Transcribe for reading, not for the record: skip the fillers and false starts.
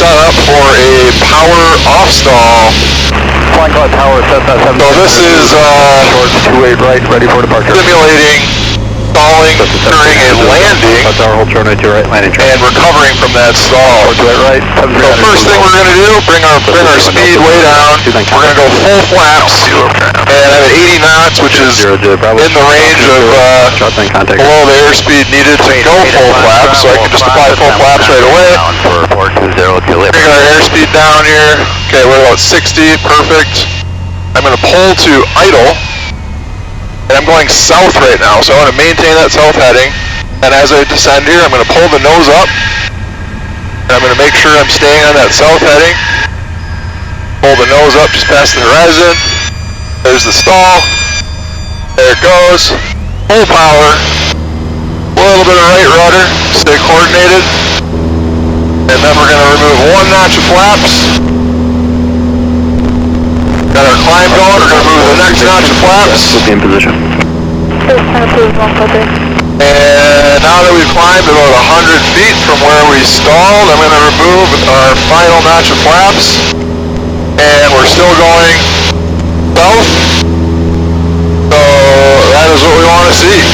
set up for a power off stall. Flying Cloud Tower, Cessna 7. So this is short 28 right, ready for departure. Simulating stalling during a landing That's our whole turn right to right, landing track. and recovering from that stall. To right, So first thing we're going to do, bring our speed way down. We're going to go full flaps and I'm at 80 knots, which is in the range of below the airspeed needed to go full flaps, so I can just apply full flaps right away. Bring our airspeed down here. Okay, we're about 60, perfect. I'm going to pull to idle. And I'm going south right now, so I want to maintain that south heading. And as I descend here, I'm going to pull the nose up. And I'm going to make sure I'm staying on that south heading. Pull the nose up just past the horizon. There's the stall. There it goes. Full power. A little bit of right rudder. Stay coordinated. And then we're going to remove one notch of flaps. Got our climb going, we're going to move the next notch of flaps. In position. And now that we've climbed about 100 feet from where we stalled, I'm going to remove our final notch of flaps. And we're still going south. So that is what we want to see.